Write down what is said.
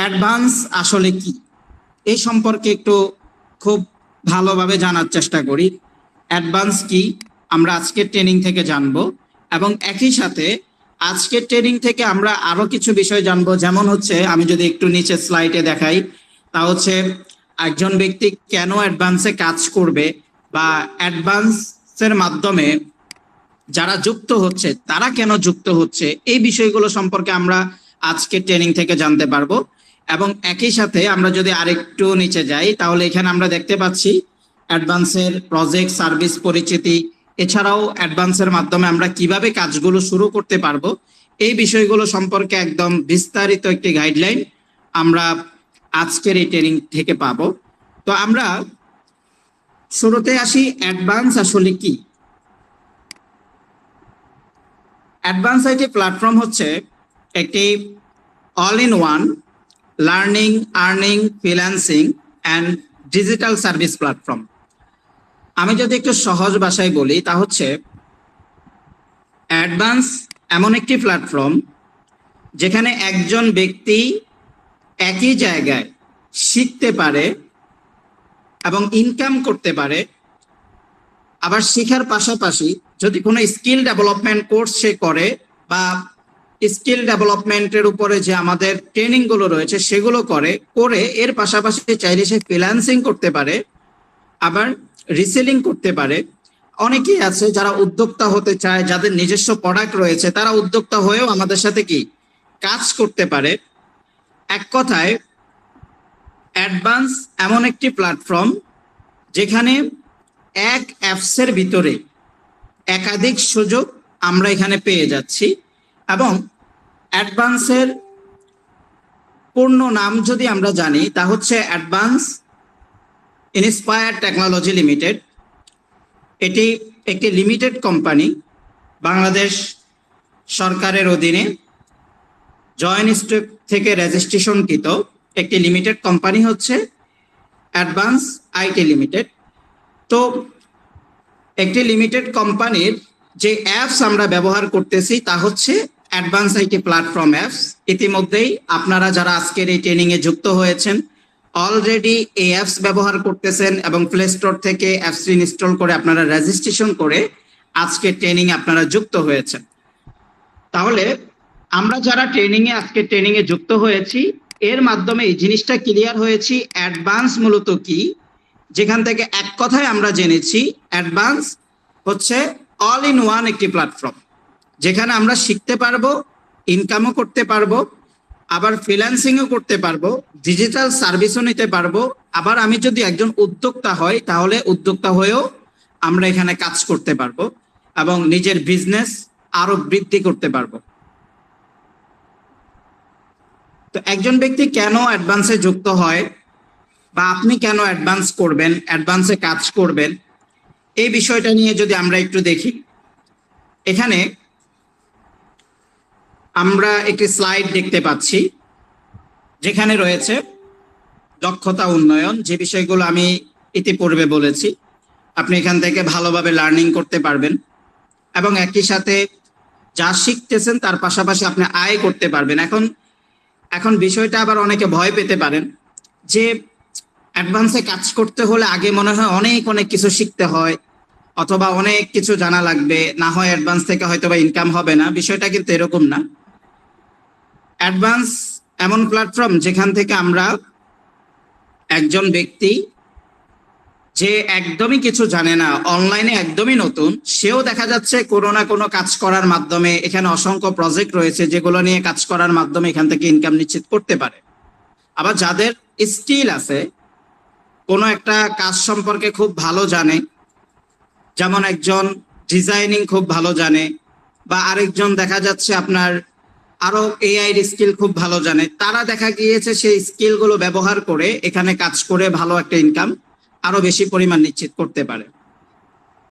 Advance আসলে কি এই সম্পর্কে একটু খুব ভালোভাবে জানার চেষ্টা করি। অ্যাডভান্স কি আমরা আজকের ট্রেনিং থেকে জানবো, এবং একই সাথে আজকের ট্রেনিং থেকে আমরা আরো কিছু বিষয় জানবো। যেমন হচ্ছে, আমি যদি একটু নিচে স্লাইডে দেখাই, তা হচ্ছে একজন ব্যক্তি কেন অ্যাডভান্সে কাজ করবে, বা অ্যাডভান্সের মাধ্যমে যারা যুক্ত হচ্ছে তারা কেন যুক্ত হচ্ছে, এই বিষয়গুলো সম্পর্কে আমরা আজকে ট্রেনিং থেকে জানতে পারবো। এবং একই সাথে আমরা যদি আরেকটু নিচে যাই, তাহলে এখানে আমরা দেখতে পাচ্ছি অ্যাডভান্সের প্রজেক্ট, সার্ভিস পরিচিতি, এছাড়াও অ্যাডভান্সের মাধ্যমে আমরা কিভাবে কাজগুলো শুরু করতে পারবো, এই বিষয়গুলো সম্পর্কে একদম বিস্তারিত একটি গাইডলাইন আমরা আজকের এই ট্রেনিং থেকে পাবো। তো আমরা শুরুতে আসি, অ্যাডভান্স আসলে কি। অ্যাডভান্স আইটি প্ল্যাটফর্ম হচ্ছে একটি all in one learning, earning, freelancing and digital service platform. আমি যদি একটু সহজ ভাষায় বলি, তা হচ্ছে অ্যাডভান্স এমন একটি প্ল্যাটফর্ম যেখানে একজন ব্যক্তি একই জায়গায় শিখতে পারে এবং ইনকাম করতে পারে। আবার শেখার পাশাপাশি যদি কোনো স্কিল ডেভেলপমেন্ট কোর্স সে করে, বা স্কিল ডেভেলপমেন্টের উপরে যে আমাদের ট্রেনিং গুলো রয়েছে সেগুলো করে এর পাশাপাশি চাইলে সে ফ্রিল্যান্সিং করতে পারে, আবার রিসেলিং করতে পারে। অনেকেই আছে যারা উদ্যোক্তা হতে চায়, যাদের নিজস্ব প্রোডাক্ট রয়েছে, তারা উদ্যোক্তা হয়েও আমাদের সাথে কি কাজ করতে পারে। এক কথায় অ্যাডভান্স এমন একটি প্ল্যাটফর্ম যেখানে এক অ্যাপসের ভিতরে একাধিক সুযোগ আমরা এখানে পেয়ে যাচ্ছি। এবং অ্যাডভান্সের পূর্ণ নাম যদি আমরা জানি, তা হচ্ছে অ্যাডভান্স ইন্সপায়ার টেকনোলজি লিমিটেড। এটি একটি লিমিটেড কোম্পানি, বাংলাদেশ সরকারের অধীনে জয়েন্ট স্টক থেকে রেজিস্ট্রেশনকৃত একটি লিমিটেড কোম্পানি হচ্ছে অ্যাডভান্স আইটি লিমিটেড। তো একটি লিমিটেড কোম্পানির যে অ্যাপস আমরা ব্যবহার করতেছি তা হচ্ছে অ্যাডভান্স আইটি প্ল্যাটফর্ম অ্যাপস। ইতিমধ্যেই আপনারা যারা আজকের এই ট্রেনিং এ যুক্ত হয়েছেন অলরেডি এই অ্যাপস ব্যবহার করতেছেন, এবং প্লে স্টোর থেকে অ্যাপস ইনস্টল করে আপনারা রেজিস্ট্রেশন করে আজকের ট্রেনিং এ আপনারা যুক্ত হয়েছেন। তাহলে আমরা যারা আজকের ট্রেনিং এ যুক্ত হয়েছি, এর মাধ্যমে এই জিনিসটা ক্লিয়ার হয়েছি অ্যাডভান্স মূলত কি। যেখান থেকে এক কথায় আমরা জেনেছি অ্যাডভান্স হচ্ছে অল ইন ওয়ান একটি প্ল্যাটফর্ম, যেখানে আমরা শিখতে পারবো, ইনকামও করতে পারবো, আবার ফ্রিল্যান্সিংও করতে পারবো, ডিজিটাল সার্ভিসও নিতে পারবো। আবার আমি যদি একজন উদ্যোক্তা হই, তাহলে উদ্যোক্তা হয়েও আমরা এখানে কাজ করতে পারবো এবং নিজের বিজনেস আরো বৃদ্ধি করতে পারবো। তো একজন ব্যক্তি কেন অ্যাডভান্সে যুক্ত হয়, বা আপনি কেন অ্যাডভান্স করবেন, অ্যাডভান্সে কাজ করবেন, এই বিষয়টা নিয়ে যদি আমরা একটু দেখি, এখানে আমরা একটি স্লাইড দেখতে পাচ্ছি যেখানে রয়েছে দক্ষতা উন্নয়ন, যে বিষয়গুলো আমি ইতিপূর্বে বলেছি। আপনি এখান থেকে ভালোভাবে লার্নিং করতে পারবেন এবং একই সাথে যা শিখতেছেন তার পাশাপাশি আপনি আয় করতে পারবেন। এখন বিষয়টা আবার অনেকে ভয় পেতে পারেন যে অ্যাডভান্সে কাজ করতে হলে আগে মনে হয় অনেক অনেক কিছু শিখতে হয়, অথবা অনেক কিছু জানা লাগবে, না হয় অ্যাডভান্স থেকে হয়তো বা ইনকাম হবে না। বিষয়টা কিন্তু এরকম না। অ্যাডভান্স এমন প্ল্যাটফর্ম যেখান থেকে আমরা একজন ব্যক্তি যে একদমই কিছু জানে না, অনলাইনে একদমই নতুন, সেও দেখা যাচ্ছে কোনো না কোনো কাজ করার মাধ্যমে, এখানে অসংখ্য প্রজেক্ট রয়েছে যেগুলো নিয়ে কাজ করার মাধ্যমে এখান থেকে ইনকাম নিশ্চিত করতে পারে। আবার যাদের স্কিল আছে, কোনো একটা কাজ সম্পর্কে খুব ভালো জানে, যেমন একজন ডিজাইনিং খুব ভালো জানে, বা আরেকজন দেখা যাচ্ছে আপনার আরো এআই স্কিল খুব ভালো জানে, তারা দেখা গিয়েছে সেই স্কিল গুলো ব্যবহার করে এখানে কাজ করে ভালো একটা ইনকাম আরো বেশি পরিমাণ নিশ্চিত করতে পারে।